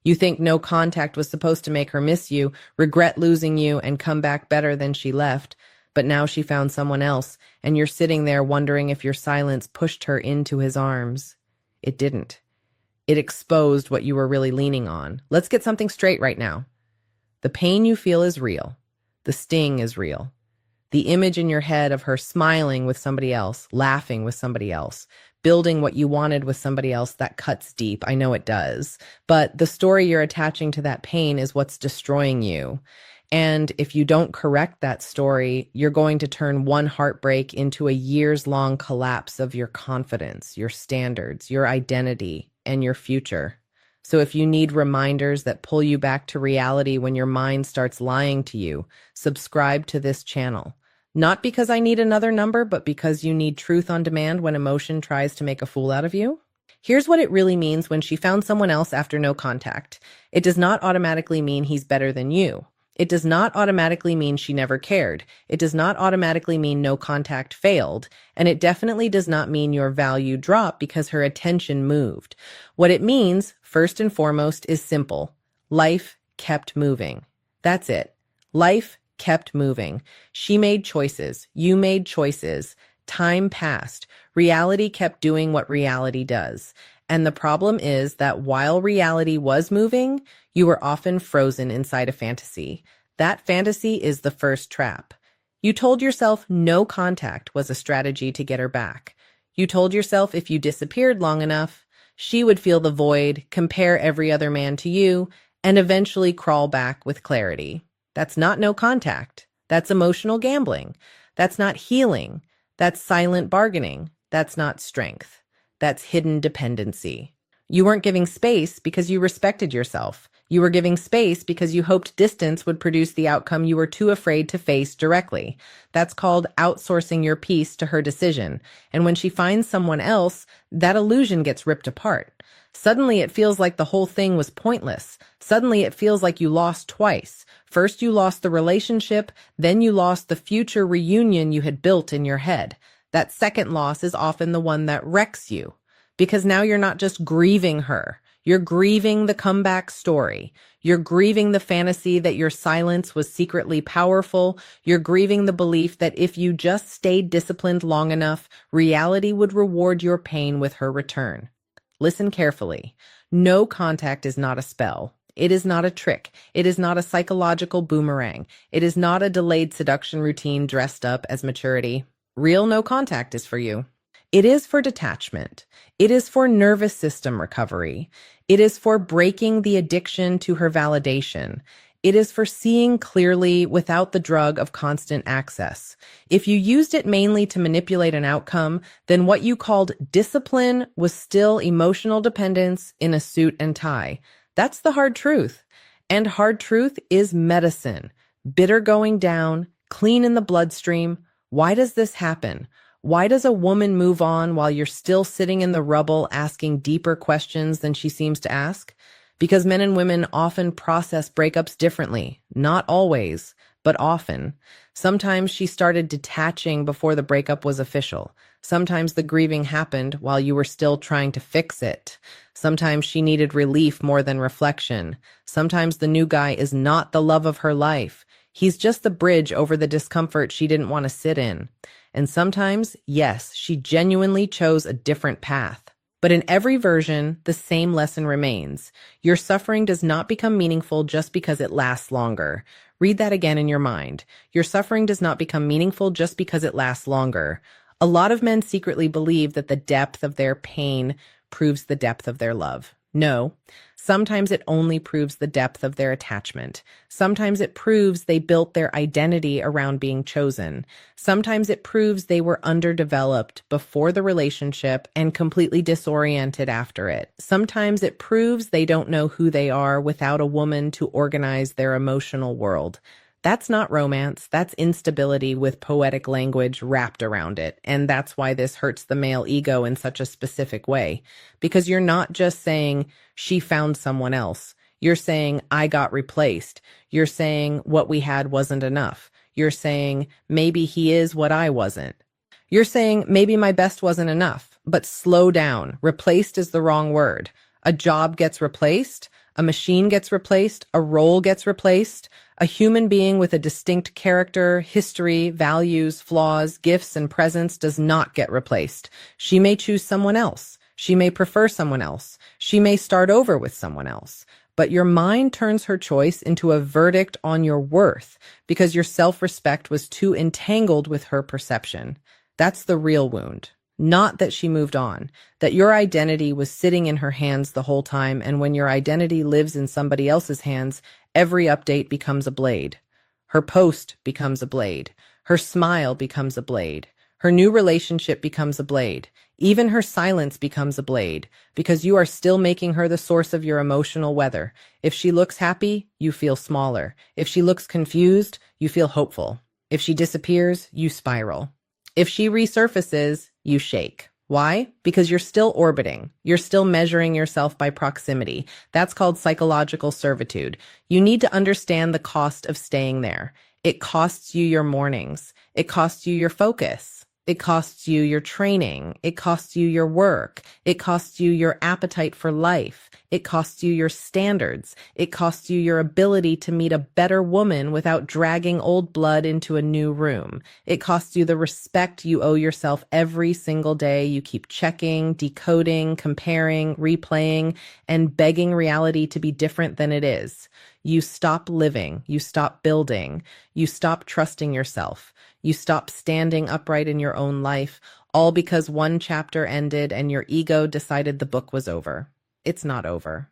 You think no contact was supposed to make her miss you, regret losing you, and come back better than she left. But now she found someone else, and you're sitting there wondering if your silence pushed her into his arms. It didn't. It exposed what you were really leaning on. Let's get something straight right now. The pain you feel is real. The sting is real. The image in your head of her smiling with somebody else, laughing with somebody else, building what you wanted with somebody else, that cuts deep. I know it does. But the story you're attaching to that pain is what's destroying you. And if you don't correct that story, you're going to turn one heartbreak into a years-long collapse of your confidence, your standards, your identity, and your future. So if you need reminders that pull you back to reality when your mind starts lying to you, subscribe to this channel. Not because I need another number, but because you need truth on demand when emotion tries to make a fool out of you. Here's what it really means when she found someone else after no contact. It does not automatically mean he's better than you. It does not automatically mean she never cared. It does not automatically mean no contact failed. And it definitely does not mean your value dropped because her attention moved. What it means, first and foremost, is simple. Life kept moving. That's it. Life kept moving. She made choices. You made choices. Time passed. Reality kept doing what reality does. And the problem is that while reality was moving, you were often frozen inside a fantasy. That fantasy is the first trap. You told yourself no contact was a strategy to get her back. You told yourself if you disappeared long enough, she would feel the void, compare every other man to you, and eventually crawl back with clarity. That's not no contact. That's emotional gambling. That's not healing. That's silent bargaining. That's not strength. That's hidden dependency. You weren't giving space because you respected yourself. You were giving space because you hoped distance would produce the outcome you were too afraid to face directly. That's called outsourcing your peace to her decision. And when she finds someone else, that illusion gets ripped apart. Suddenly it feels like the whole thing was pointless. Suddenly it feels like you lost twice. First you lost the relationship, then you lost the future reunion you had built in your head. That second loss is often the one that wrecks you. Because now you're not just grieving her. You're grieving the comeback story. You're grieving the fantasy that your silence was secretly powerful. You're grieving the belief that if you just stayed disciplined long enough, reality would reward your pain with her return. Listen carefully. No contact is not a spell. It is not a trick. It is not a psychological boomerang. It is not a delayed seduction routine dressed up as maturity. Real no contact is for you. It is for detachment. It is for nervous system recovery. It is for breaking the addiction to her validation. It is for seeing clearly without the drug of constant access. If you used it mainly to manipulate an outcome, then what you called discipline was still emotional dependence in a suit and tie. That's the hard truth. And hard truth is medicine. Bitter going down, clean in the bloodstream. Why does this happen? Why does a woman move on while you're still sitting in the rubble asking deeper questions than she seems to ask? Because men and women often process breakups differently. Not always, but often. Sometimes she started detaching before the breakup was official. Sometimes the grieving happened while you were still trying to fix it. Sometimes she needed relief more than reflection. Sometimes the new guy is not the love of her life. He's just the bridge over the discomfort she didn't want to sit in. And sometimes, yes, she genuinely chose a different path. But in every version, the same lesson remains. Your suffering does not become meaningful just because it lasts longer. Read that again in your mind. Your suffering does not become meaningful just because it lasts longer. A lot of men secretly believe that the depth of their pain proves the depth of their love. No, sometimes it only proves the depth of their attachment. Sometimes it proves they built their identity around being chosen. Sometimes it proves they were underdeveloped before the relationship and completely disoriented after it. Sometimes it proves they don't know who they are without a woman to organize their emotional world. That's not romance. That's instability with poetic language wrapped around it. And that's why this hurts the male ego in such a specific way. Because you're not just saying, she found someone else. You're saying, I got replaced. You're saying, what we had wasn't enough. You're saying, maybe he is what I wasn't. You're saying, maybe my best wasn't enough. But slow down. Replaced is the wrong word. A job gets replaced. A machine gets replaced, a role gets replaced. A human being with a distinct character, history, values, flaws, gifts, and presence does not get replaced. She may choose someone else. She may prefer someone else. She may start over with someone else. But your mind turns her choice into a verdict on your worth because your self-respect was too entangled with her perception. That's the real wound. Not that she moved on, that your identity was sitting in her hands the whole time, and when your identity lives in somebody else's hands, every update becomes a blade. Her post becomes a blade. Her smile becomes a blade. Her new relationship becomes a blade. Even her silence becomes a blade, because you are still making her the source of your emotional weather. If she looks happy, you feel smaller. If she looks confused, you feel hopeful. If she disappears, you spiral. If she resurfaces, you shake. Why? Because you're still orbiting. You're still measuring yourself by proximity. That's called psychological servitude. You need to understand the cost of staying there. It costs you your mornings. It costs you your focus. It costs you your training. It costs you your work. It costs you your appetite for life. It costs you your standards. It costs you your ability to meet a better woman without dragging old blood into a new room. It costs you the respect you owe yourself every single day. You keep checking, decoding, comparing, replaying, and begging reality to be different than it is. You stop living. You stop building. You stop trusting yourself. You stop standing upright in your own life, all because one chapter ended and your ego decided the book was over. It's not over.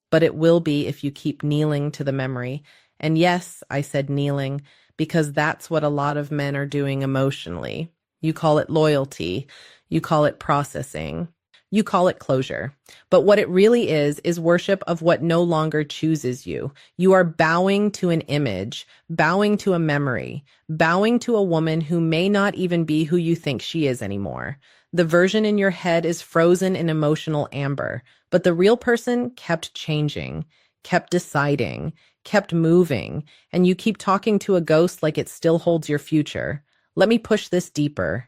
But it will be if you keep kneeling to the memory. And yes, I said kneeling, because that's what a lot of men are doing emotionally. You call it loyalty. You call it processing. You call it closure. But what it really is worship of what no longer chooses you. You are bowing to an image, bowing to a memory, bowing to a woman who may not even be who you think she is anymore. The version in your head is frozen in emotional amber, but the real person kept changing, kept deciding, kept moving, and you keep talking to a ghost like it still holds your future. Let me push this deeper.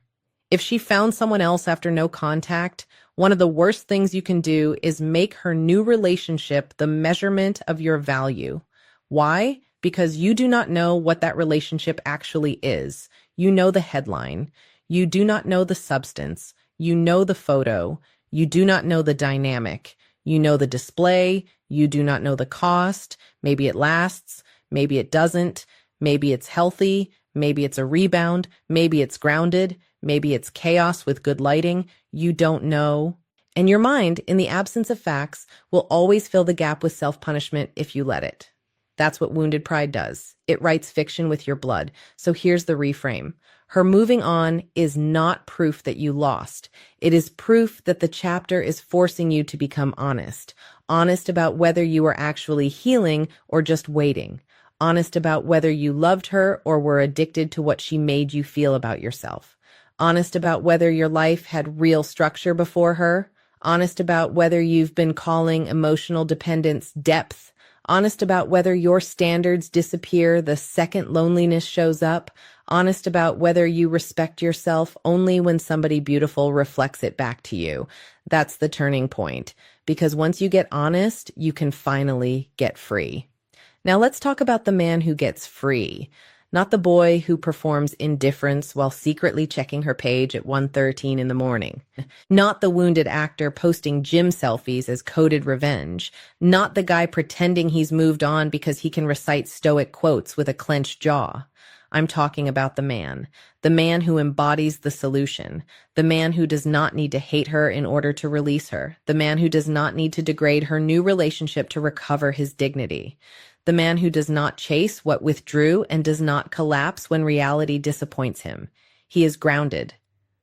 If she found someone else after no contact, one of the worst things you can do is make her new relationship the measurement of your value. Why? Because you do not know what that relationship actually is. You know the headline. You do not know the substance. You know the photo. You do not know the dynamic. You know the display. You do not know the cost. Maybe it lasts. Maybe it doesn't. Maybe it's healthy. Maybe it's a rebound. Maybe it's grounded. Maybe it's chaos with good lighting. You don't know. And your mind, in the absence of facts, will always fill the gap with self-punishment if you let it. That's what wounded pride does. It writes fiction with your blood. So here's the reframe. Her moving on is not proof that you lost. It is proof that the chapter is forcing you to become honest. Honest about whether you are actually healing or just waiting. Honest about whether you loved her or were addicted to what she made you feel about yourself. Honest about whether your life had real structure before her. Honest about whether you've been calling emotional dependence depth. Honest about whether your standards disappear the second loneliness shows up. Honest about whether you respect yourself only when somebody beautiful reflects it back to you. That's the turning point. Because once you get honest, you can finally get free. Now let's talk about the man who gets free. Not the boy who performs indifference while secretly checking her page at 1:13 in the morning. Not the wounded actor posting gym selfies as coded revenge. Not the guy pretending he's moved on because he can recite stoic quotes with a clenched jaw. I'm talking about the man who embodies the solution, the man who does not need to hate her in order to release her, the man who does not need to degrade her new relationship to recover his dignity. The man who does not chase what withdrew and does not collapse when reality disappoints him. He is grounded.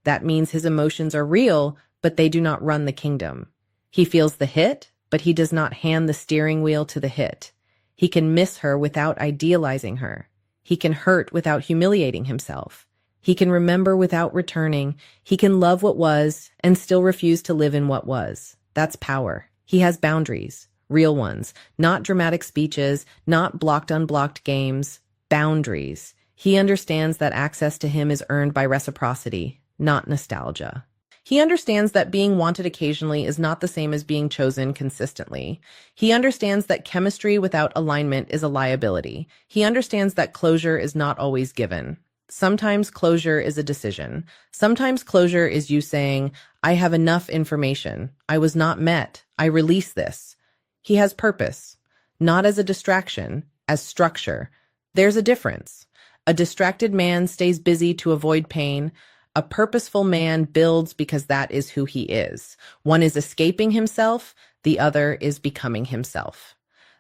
That means his emotions are real, but they do not run the kingdom. He feels the hit, but he does not hand the steering wheel to the hit. He can miss her without idealizing her. He can hurt without humiliating himself. He can remember without returning. He can love what was and still refuse to live in what was. That's power. He has boundaries. Real ones, not dramatic speeches, not blocked-unblocked games, boundaries. He understands that access to him is earned by reciprocity, not nostalgia. He understands that being wanted occasionally is not the same as being chosen consistently. He understands that chemistry without alignment is a liability. He understands that closure is not always given. Sometimes closure is a decision. Sometimes closure is you saying, I have enough information. I was not met. I release this. He has purpose, not as a distraction, as structure. There's a difference. A distracted man stays busy to avoid pain. A purposeful man builds because that is who he is. One is escaping himself, the other is becoming himself.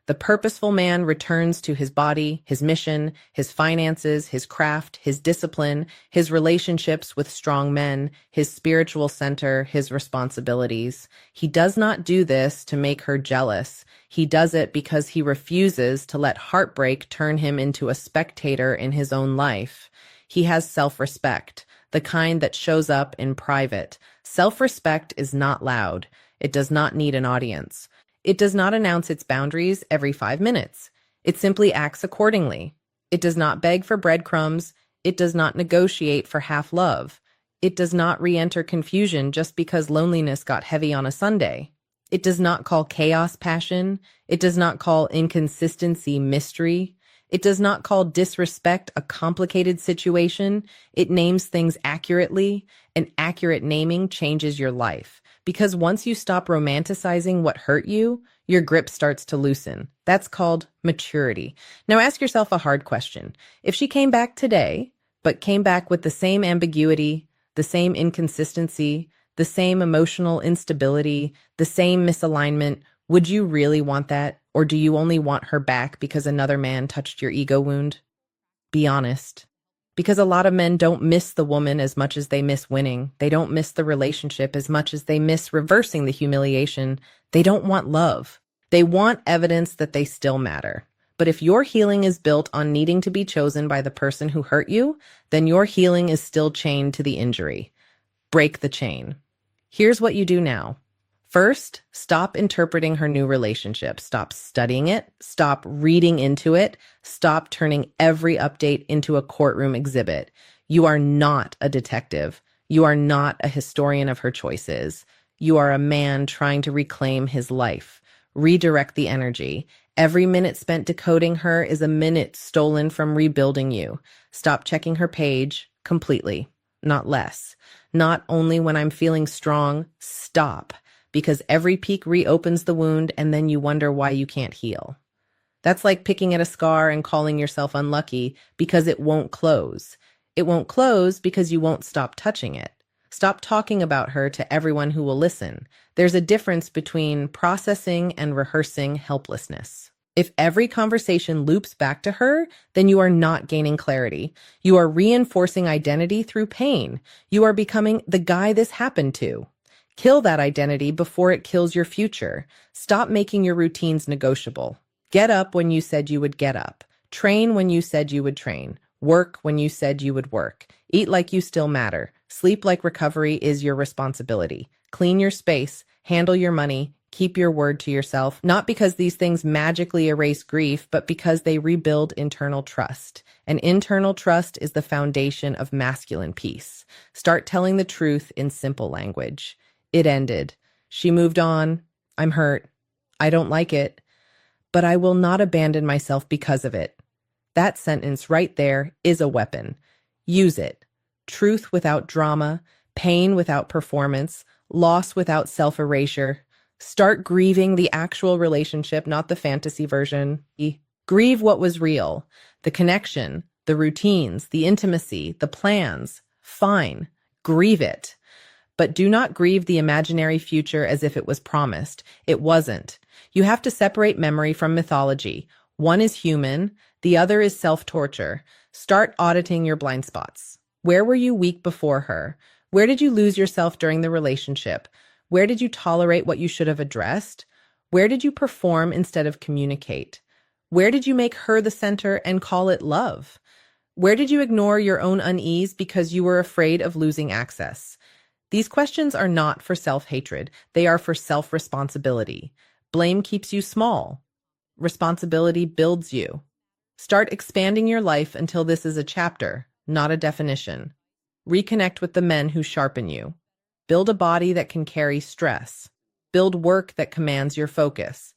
The purposeful man returns to his body, his mission, his finances, his craft, his discipline, his relationships with strong men, his spiritual center, his responsibilities. He does not do this to make her jealous. He does it because he refuses to let heartbreak turn him into a spectator in his own life. He has self-respect, the kind that shows up in private. Self-respect is not loud. It does not need an audience. It does not announce its boundaries every 5 minutes. It simply acts accordingly. It does not beg for breadcrumbs. It does not negotiate for half love. It does not re-enter confusion just because loneliness got heavy on a Sunday. It does not call chaos passion. It does not call inconsistency mystery. It does not call disrespect a complicated situation. It names things accurately, and accurate naming changes your life. Because once you stop romanticizing what hurt you, your grip starts to loosen. That's called maturity. Now ask yourself a hard question. If she came back today, but came back with the same ambiguity, the same inconsistency, the same emotional instability, the same misalignment, would you really want that? Or do you only want her back because another man touched your ego wound? Be honest. Because a lot of men don't miss the woman as much as they miss winning. They don't miss the relationship as much as they miss reversing the humiliation. They don't want love. They want evidence that they still matter. But if your healing is built on needing to be chosen by the person who hurt you, then your healing is still chained to the injury. Break the chain. Here's what you do now. First, stop interpreting her new relationship. Stop studying it. Stop reading into it. Stop turning every update into a courtroom exhibit. You are not a detective. You are not a historian of her choices. You are a man trying to reclaim his life. Redirect the energy. Every minute spent decoding her is a minute stolen from rebuilding you. Stop checking her page completely, not less. Not only when I'm feeling strong, stop. Because every peak reopens the wound and then you wonder why you can't heal. That's like picking at a scar and calling yourself unlucky because it won't close. It won't close because you won't stop touching it. Stop talking about her to everyone who will listen. There's a difference between processing and rehearsing helplessness. If every conversation loops back to her, then you are not gaining clarity. You are reinforcing identity through pain. You are becoming the guy this happened to. Kill that identity before it kills your future. Stop making your routines negotiable. Get up when you said you would get up. Train when you said you would train. Work when you said you would work. Eat like you still matter. Sleep like recovery is your responsibility. Clean your space. Handle your money. Keep your word to yourself. Not because these things magically erase grief, but because they rebuild internal trust. And internal trust is the foundation of masculine peace. Start telling the truth in simple language. It ended. She moved on. I'm hurt. I don't like it. But I will not abandon myself because of it. That sentence right there is a weapon. Use it. Truth without drama, pain without performance, loss without self-erasure. Start grieving the actual relationship, not the fantasy version. Grieve what was real. The connection, the routines, the intimacy, the plans. Fine. Grieve it. But do not grieve the imaginary future as if it was promised. It wasn't. You have to separate memory from mythology. One is human, the other is self-torture. Start auditing your blind spots. Where were you weak before her? Where did you lose yourself during the relationship? Where did you tolerate what you should have addressed? Where did you perform instead of communicate? Where did you make her the center and call it love? Where did you ignore your own unease because you were afraid of losing access? These questions are not for self-hatred. They are for self-responsibility. Blame keeps you small. Responsibility builds you. Start expanding your life until this is a chapter, not a definition. Reconnect with the men who sharpen you. Build a body that can carry stress. Build work that commands your focus.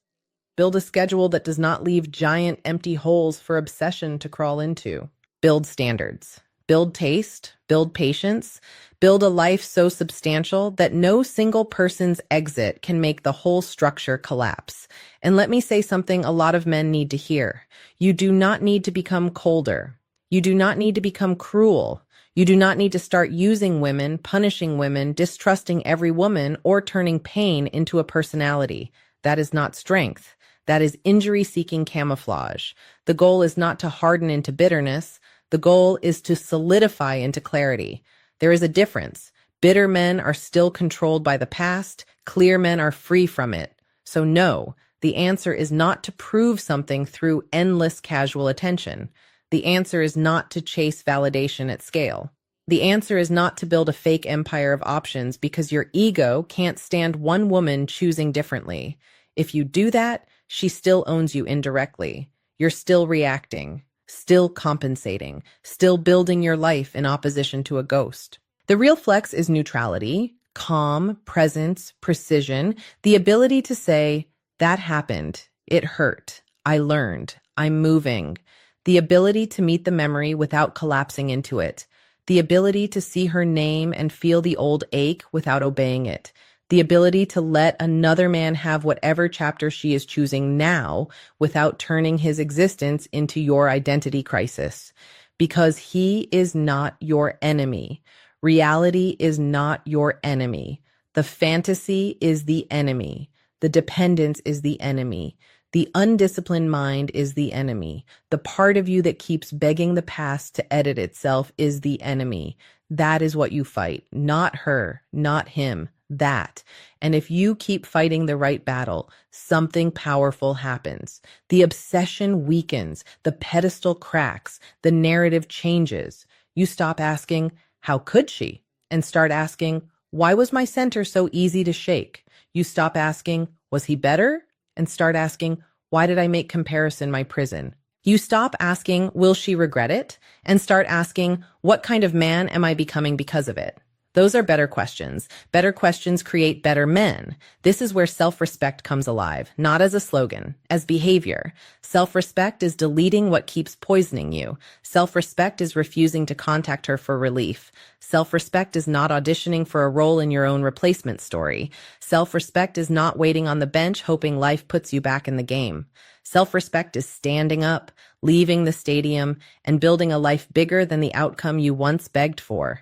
Build a schedule that does not leave giant empty holes for obsession to crawl into. Build standards. Build taste. Build patience. Build a life so substantial that no single person's exit can make the whole structure collapse. And let me say something a lot of men need to hear. You do not need to become colder. You do not need to become cruel. You do not need to start using women, punishing women, distrusting every woman, or turning pain into a personality. That is not strength. That is injury-seeking camouflage. The goal is not to harden into bitterness. The goal is to solidify into clarity. There is a difference. Bitter men are still controlled by the past. Clear men are free from it. So no, the answer is not to prove something through endless casual attention. The answer is not to chase validation at scale. The answer is not to build a fake empire of options because your ego can't stand one woman choosing differently. If you do that, she still owns you indirectly. You're still reacting, still compensating, still building your life in opposition to a ghost. The real flex is neutrality, calm, presence, precision, the ability to say, that happened, it hurt, I learned, I'm moving. The ability to meet the memory without collapsing into it. The ability to see her name and feel the old ache without obeying it. The ability to let another man have whatever chapter she is choosing now without turning his existence into your identity crisis. Because he is not your enemy. Reality is not your enemy. The fantasy is the enemy. The dependence is the enemy. The undisciplined mind is the enemy. The part of you that keeps begging the past to edit itself is the enemy. That is what you fight. Not her, not him. That. And if you keep fighting the right battle, something powerful happens. The obsession weakens, the pedestal cracks, the narrative changes. You stop asking, how could she? And start asking, why was my center so easy to shake? You stop asking, was he better? And start asking, why did I make comparison my prison? You stop asking, will she regret it? And start asking, what kind of man am I becoming because of it? Those are better questions. Better questions create better men. This is where self-respect comes alive, not as a slogan, as behavior. Self-respect is deleting what keeps poisoning you. Self-respect is refusing to contact her for relief. Self-respect is not auditioning for a role in your own replacement story. Self-respect is not waiting on the bench hoping life puts you back in the game. Self-respect is standing up, leaving the stadium, and building a life bigger than the outcome you once begged for.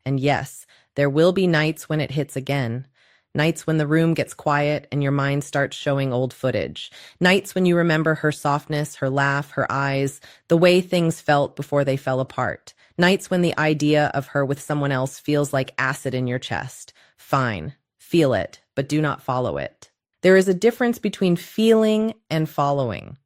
And yes, there will be nights when it hits again. Nights when the room gets quiet and your mind starts showing old footage. Nights when you remember her softness, her laugh, her eyes, the way things felt before they fell apart. Nights when the idea of her with someone else feels like acid in your chest. Fine, feel it, but do not follow it. There is a difference between feeling and following.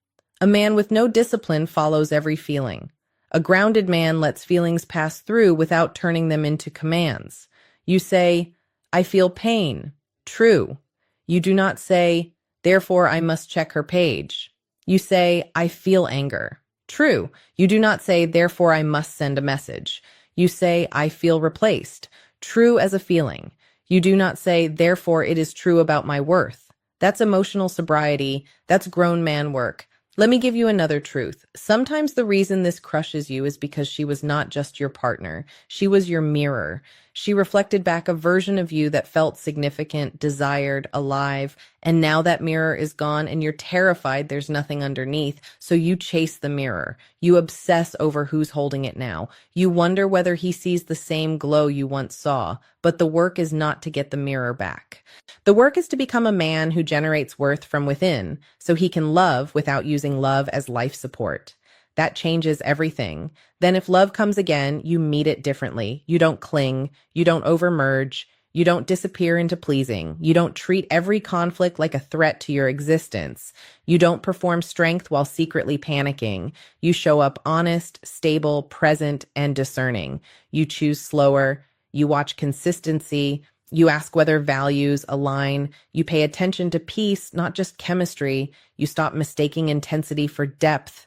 A man with no discipline follows every feeling. A grounded man lets feelings pass through without turning them into commands. You say, I feel pain. True. You do not say, therefore I must check her page. You say, I feel anger. True. You do not say, therefore I must send a message. You say, I feel replaced. True as a feeling. You do not say, therefore it is true about my worth. That's emotional sobriety. That's grown man work. Let me give you another truth. Sometimes the reason this crushes you is because she was not just your partner. She was your mirror. She reflected back a version of you that felt significant, desired, alive, and now that mirror is gone and you're terrified there's nothing underneath, so you chase the mirror. You obsess over who's holding it now. You wonder whether he sees the same glow you once saw, but the work is not to get the mirror back. The work is to become a man who generates worth from within, so he can love without using love as life support. That changes everything. Then if love comes again, you meet it differently. You don't cling. You don't overmerge. You don't disappear into pleasing. You don't treat every conflict like a threat to your existence. You don't perform strength while secretly panicking. You show up honest, stable, present, and discerning. You choose slower. You watch consistency. You ask whether values align. You pay attention to peace, not just chemistry. You stop mistaking intensity for depth.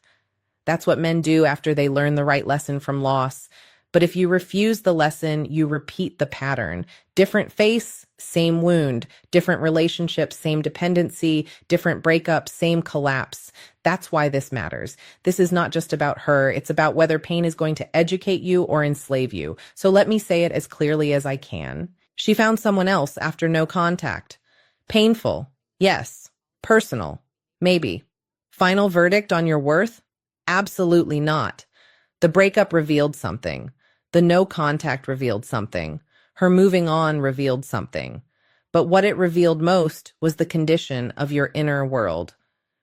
That's what men do after they learn the right lesson from loss. But if you refuse the lesson, you repeat the pattern. Different face, same wound. Different relationship, same dependency. Different breakup, same collapse. That's why this matters. This is not just about her. It's about whether pain is going to educate you or enslave you. So let me say it as clearly as I can. She found someone else after no contact. Painful. Yes. Personal. Maybe. Final verdict on your worth? Absolutely not. The breakup revealed something. The no contact revealed something. Her moving on revealed something. But what it revealed most was the condition of your inner world,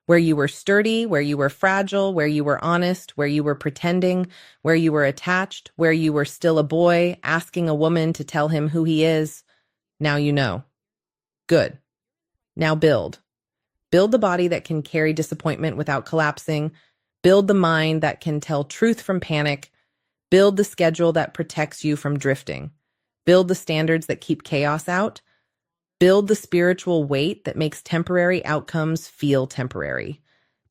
where you were sturdy, where you were fragile, where you were honest, where you were pretending, where you were attached, where you were still a boy asking a woman to tell him who he is. Now you know. Good. Now build. Build the body that can carry disappointment without collapsing. Build the mind that can tell truth from panic. Build the schedule that protects you from drifting. Build the standards that keep chaos out. Build the spiritual weight that makes temporary outcomes feel temporary.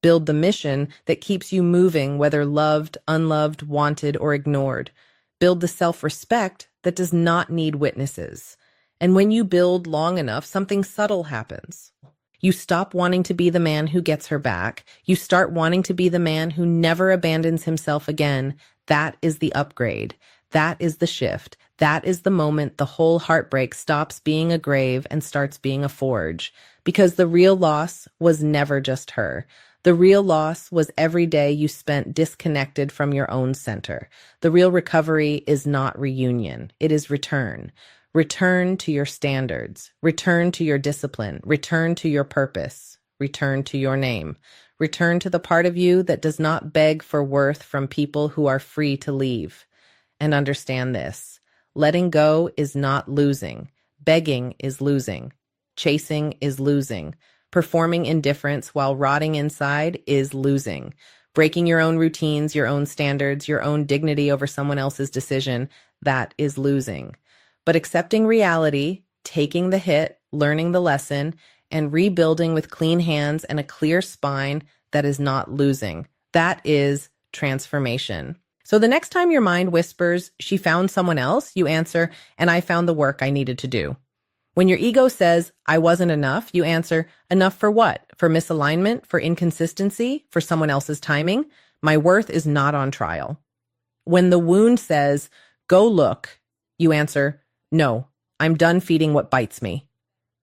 Build the mission that keeps you moving, whether loved, unloved, wanted, or ignored. Build the self-respect that does not need witnesses. And when you build long enough, something subtle happens. You stop wanting to be the man who gets her back. You start wanting to be the man who never abandons himself again. That is the upgrade. That is the shift. That is the moment the whole heartbreak stops being a grave and starts being a forge. Because the real loss was never just her. The real loss was every day you spent disconnected from your own center. The real recovery is not reunion. It is return. Return to your standards. Return to your discipline. Return to your purpose. Return to your name. Return to the part of you that does not beg for worth from people who are free to leave. And understand this. Letting go is not losing. Begging is losing. Chasing is losing. Performing indifference while rotting inside is losing. Breaking your own routines, your own standards, your own dignity over someone else's decision, that is losing. But accepting reality, taking the hit, learning the lesson, and rebuilding with clean hands and a clear spine, that is not losing. That is transformation. So the next time your mind whispers, she found someone else, you answer, and I found the work I needed to do. When your ego says, I wasn't enough, you answer, enough for what? For misalignment? For inconsistency? For someone else's timing? My worth is not on trial. When the wound says, go look, you answer, no, I'm done feeding what bites me.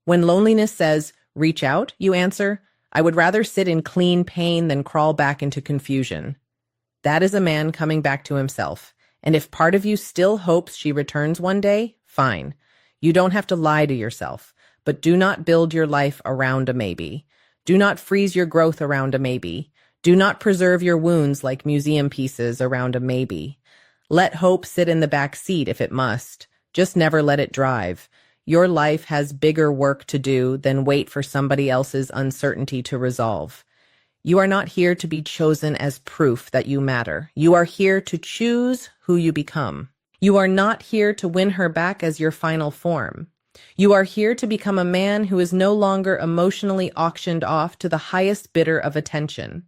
When loneliness says, reach out, you answer, I would rather sit in clean pain than crawl back into confusion. That is a man coming back to himself. And if part of you still hopes she returns one day, fine. You don't have to lie to yourself, but do not build your life around a maybe. Do not freeze your growth around a maybe. Do not preserve your wounds like museum pieces around a maybe. Let hope sit in the back seat if it must. Just never let it drive. Your life has bigger work to do than wait for somebody else's uncertainty to resolve. You are not here to be chosen as proof that you matter. You are here to choose who you become. You are not here to win her back as your final form. You are here to become a man who is no longer emotionally auctioned off to the highest bidder of attention.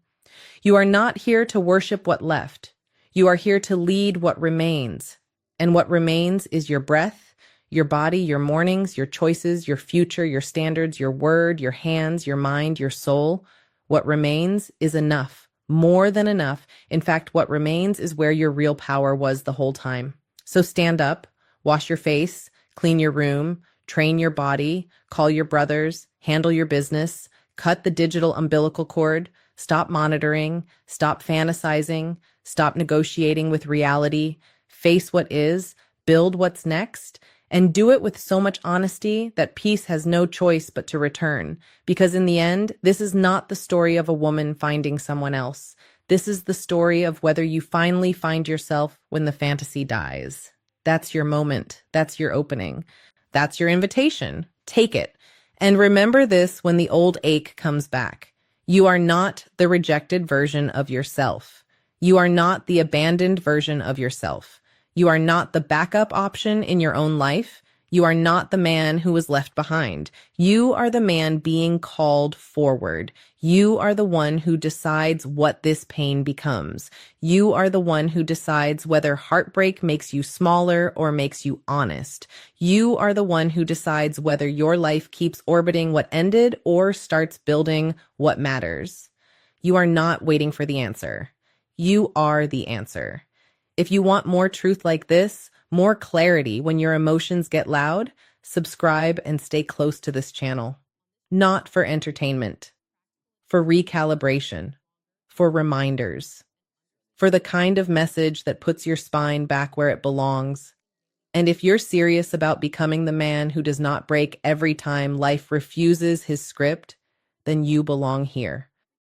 You are not here to worship what left. You are here to lead what remains. And what remains is your breath, your body, your mornings, your choices, your future, your standards, your word, your hands, your mind, your soul. What remains is enough, more than enough. In fact, what remains is where your real power was the whole time. So stand up, wash your face, clean your room, train your body, call your brothers, handle your business, cut the digital umbilical cord, stop monitoring, stop fantasizing, stop negotiating with reality, face what is, build what's next, and do it with so much honesty that peace has no choice but to return. Because in the end, this is not the story of a woman finding someone else. This is the story of whether you finally find yourself when the fantasy dies. That's your moment. That's your opening. That's your invitation. Take it. And remember this when the old ache comes back. You are not the rejected version of yourself. You are not the abandoned version of yourself. You are not the backup option in your own life. You are not the man who was left behind. You are the man being called forward. You are the one who decides what this pain becomes. You are the one who decides whether heartbreak makes you smaller or makes you honest. You are the one who decides whether your life keeps orbiting what ended or starts building what matters. You are not waiting for the answer. You are the answer. If you want more truth like this, more clarity when your emotions get loud, subscribe and stay close to this channel. Not for entertainment, for recalibration, for reminders, for the kind of message that puts your spine back where it belongs. And if you're serious about becoming the man who does not break every time life refuses his script, then you belong here.